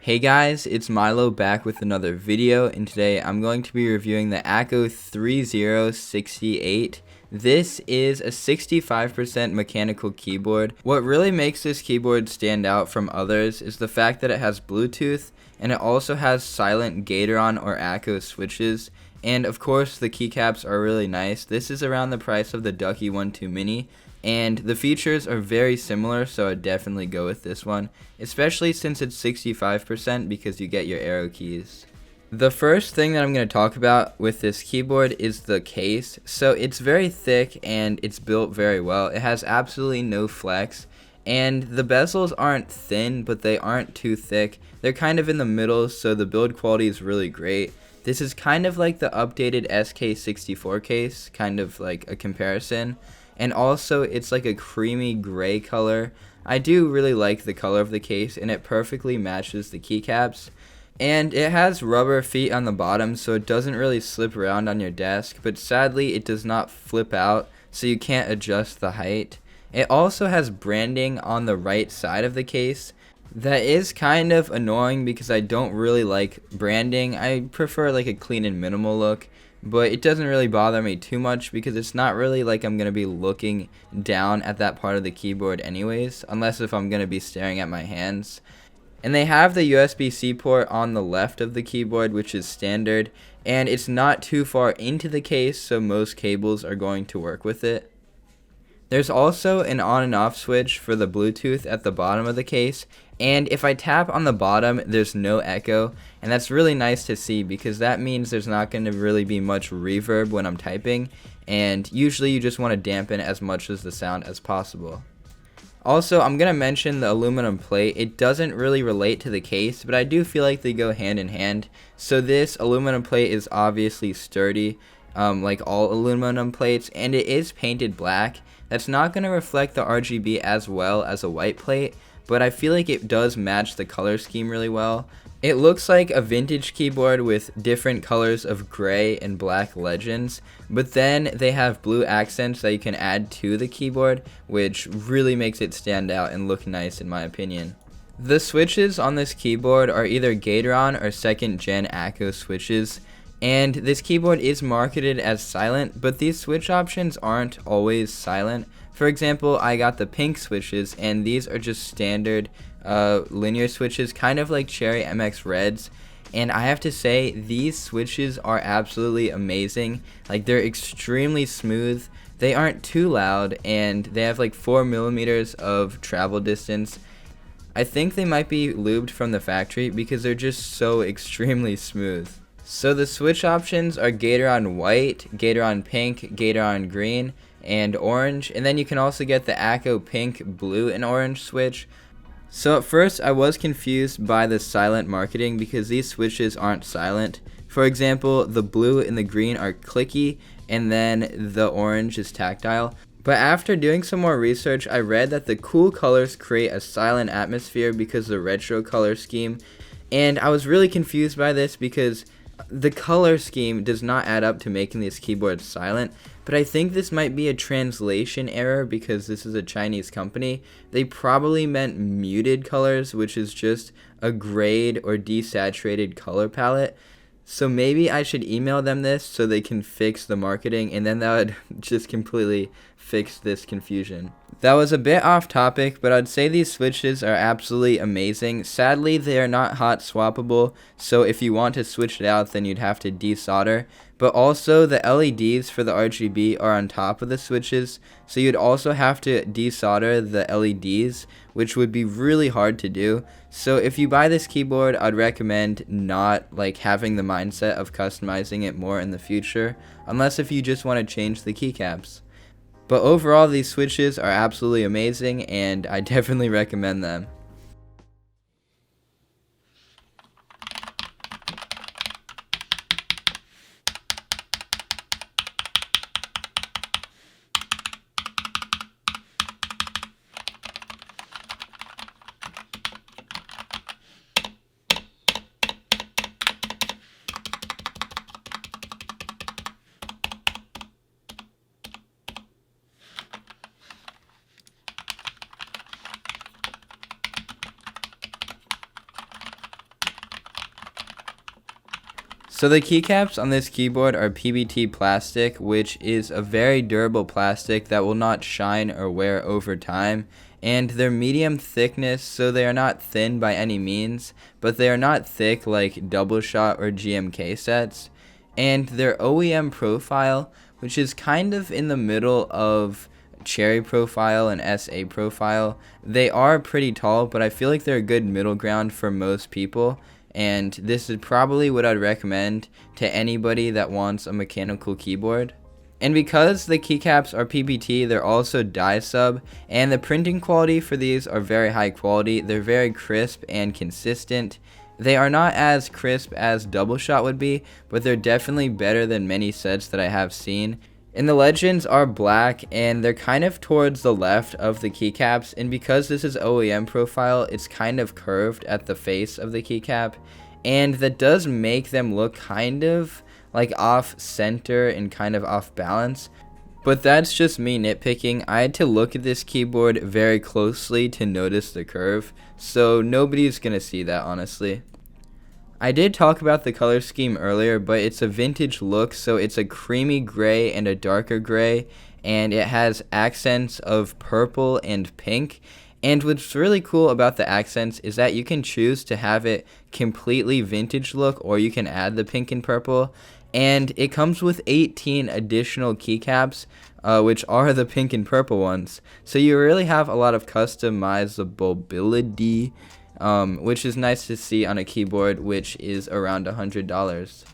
Hey guys, it's Milo back with another video, and today I'm going to be reviewing the Akko 3068. This is a 65% mechanical keyboard. What really makes this keyboard stand out from others is the fact that it has Bluetooth, and it also has silent Gateron or Akko switches, and of course the keycaps are really nice. This is around the price of the Ducky 1-2 Mini, and the features are very similar, so I'd definitely go with this one, especially since it's 65% because you get your arrow keys. The first thing that I'm going to talk about with this keyboard is the case. So it's very thick and it's built very well. It has absolutely no flex, and the bezels aren't thin, but they aren't too thick. They're kind of in the middle, so the build quality is really great. This is kind of like the updated SK64 case, kind of like a comparison. And also it's like a creamy gray color. I do really like the color of the case, and it perfectly matches the keycaps. And it has rubber feet on the bottom, so it doesn't really slip around on your desk, but sadly it does not flip out, so you can't adjust the height. It also has branding on the right side of the case. That is kind of annoying because I don't really like branding. I prefer like a clean and minimal look, but it doesn't really bother me too much because it's not really like I'm going to be looking down at that part of the keyboard anyways, unless if I'm going to be staring at my hands. And they have the USB-C port on the left of the keyboard, which is standard, and it's not too far into the case, so most cables are going to work with it. There's also an on and off switch for the Bluetooth at the bottom of the case, and if I tap on the bottom, there's no echo, and that's really nice to see because that means there's not going to really be much reverb when I'm typing, and usually you just want to dampen as much as the sound as possible. Also, I'm going to mention the aluminum plate. It doesn't really relate to the case, but I do feel like they go hand in hand. So this aluminum plate is obviously sturdy, like all aluminum plates, and it is painted black. That's not going to reflect the RGB as well as a white plate, but I feel like it does match the color scheme really well. It looks like a vintage keyboard with different colors of gray and black legends, but then they have blue accents that you can add to the keyboard, which really makes it stand out and look nice in my opinion. The switches on this keyboard are either Gateron or 2nd gen Akko switches, and this keyboard is marketed as silent, but these switch options aren't always silent. For example, I got the pink switches, and these are just standard linear switches, kind of like Cherry MX Reds, and I have to say these switches are absolutely amazing. Like, they're extremely smooth, they aren't too loud, and they have like 4mm of travel distance. I think they might be lubed from the factory because they're just so extremely smooth. So the switch options are Gateron white, Gateron pink, Gateron green, and orange, and then you can also get the Akko pink, blue, and orange switch. So at first I was confused by the silent marketing because these switches aren't silent. For example, the blue and the green are clicky, and then the orange is tactile. But after doing some more research, I read that the cool colors create a silent atmosphere because of the retro color scheme, and I was really confused by this because the color scheme does not add up to making this keyboard silent, but I think this might be a translation error because this is a Chinese company. They probably meant muted colors, which is just a grayed or desaturated color palette. So maybe I should email them this so they can fix the marketing, and then that would just completely fix this confusion. That was a bit off topic, but I'd say these switches are absolutely amazing. Sadly, they are not hot swappable, so if you want to switch it out, then you'd have to desolder. But also, the LEDs for the RGB are on top of the switches, so you'd also have to desolder the LEDs, which would be really hard to do. So if you buy this keyboard, I'd recommend not like having the mindset of customizing it more in the future, unless if you just want to change the keycaps. But overall, these switches are absolutely amazing, and I definitely recommend them. So the keycaps on this keyboard are PBT plastic, which is a very durable plastic that will not shine or wear over time. And they're medium thickness, so they are not thin by any means, but they are not thick like double shot or GMK sets. And their OEM profile, which is kind of in the middle of cherry profile and SA profile, they are pretty tall, but I feel like they're a good middle ground for most people. And this is probably what I'd recommend to anybody that wants a mechanical keyboard. And because the keycaps are PBT, they're also dye sub, and the printing quality for these are very high quality. They're very crisp and consistent. They are not as crisp as double shot would be, but they're definitely better than many sets that I have seen. And the legends are black, and they're kind of towards the left of the keycaps, and because this is OEM profile, it's kind of curved at the face of the keycap, and that does make them look kind of like off center and kind of off balance. But that's just me nitpicking. I had to look at this keyboard very closely to notice the curve, so nobody's gonna see that, honestly. I did talk about the color scheme earlier, but it's a vintage look, so it's a creamy gray and a darker gray, and it has accents of purple and pink. And what's really cool about the accents is that you can choose to have it completely vintage look, or you can add the pink and purple. And it comes with 18 additional keycaps, which are the pink and purple ones. So you really have a lot of customizability, which is nice to see on a keyboard which is around $100.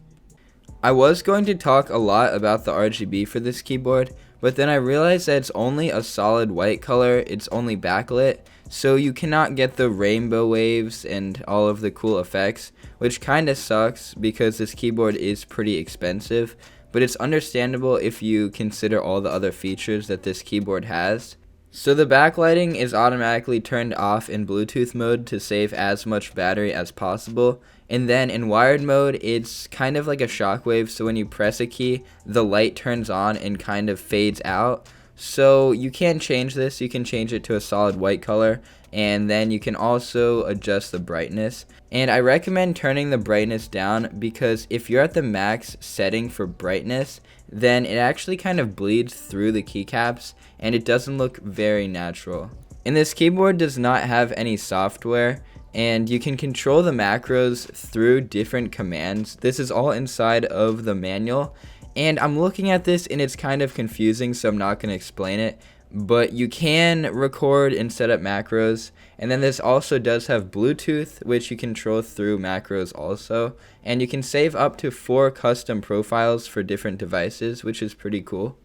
I was going to talk a lot about the RGB for this keyboard, but then I realized that it's only a solid white color, it's only backlit, so you cannot get the rainbow waves and all of the cool effects, which kinda sucks because this keyboard is pretty expensive, but it's understandable if you consider all the other features that this keyboard has. So the backlighting is automatically turned off in Bluetooth mode to save as much battery as possible. And then in wired mode, it's kind of like a shockwave, so when you press a key, the light turns on and kind of fades out. So you can change this, you can change it to a solid white color, and then you can also adjust the brightness. And I recommend turning the brightness down because if you're at the max setting for brightness, then it actually kind of bleeds through the keycaps and it doesn't look very natural. And this keyboard does not have any software, and you can control the macros through different commands. This is all inside of the manual, and I'm looking at this and it's kind of confusing, so I'm not going to explain it. But you can record and set up macros, and then this also does have Bluetooth, which you control through macros also, and you can save up to 4 custom profiles for different devices, which is pretty cool.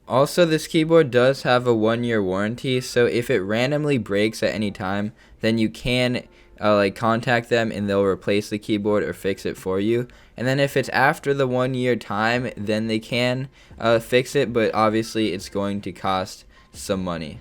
Also, this keyboard does have a 1-year warranty, so if it randomly breaks at any time, then you can contact them and they'll replace the keyboard or fix it for you. And then if it's after the 1-year time, then they can fix it, but obviously it's going to cost some money.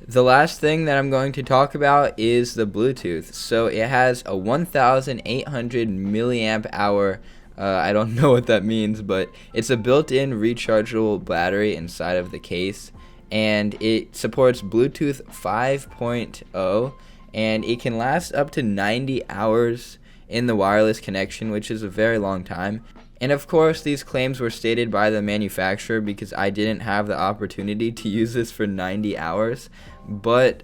The last thing that I'm going to talk about is the Bluetooth. So it has a 1,800 milliamp hour I don't know what that means, but it's a built-in rechargeable battery inside of the case, and it supports Bluetooth 5.0, and it can last up to 90 hours in the wireless connection, which is a very long time. And of course, these claims were stated by the manufacturer because I didn't have the opportunity to use this for 90 hours, but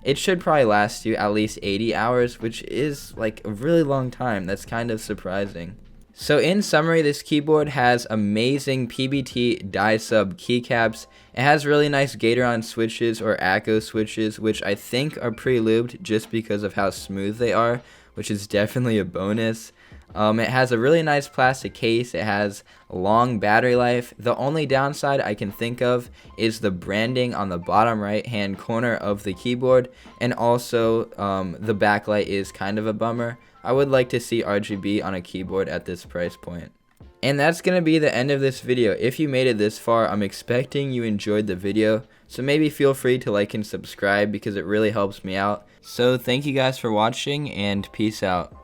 it should probably last you at least 80 hours, which is like a really long time. That's kind of surprising. So in summary, this keyboard has amazing PBT dye sub keycaps. It has really nice Gateron switches or Akko switches, which I think are pre-lubed just because of how smooth they are, which is definitely a bonus. It has a really nice plastic case. It has a long battery life. The only downside I can think of is the branding on the bottom right hand corner of the keyboard, and also the backlight is kind of a bummer. I would like to see RGB on a keyboard at this price point. And that's going to be the end of this video. If you made it this far, I'm expecting you enjoyed the video, so maybe feel free to like and subscribe because it really helps me out. So thank you guys for watching, and peace out.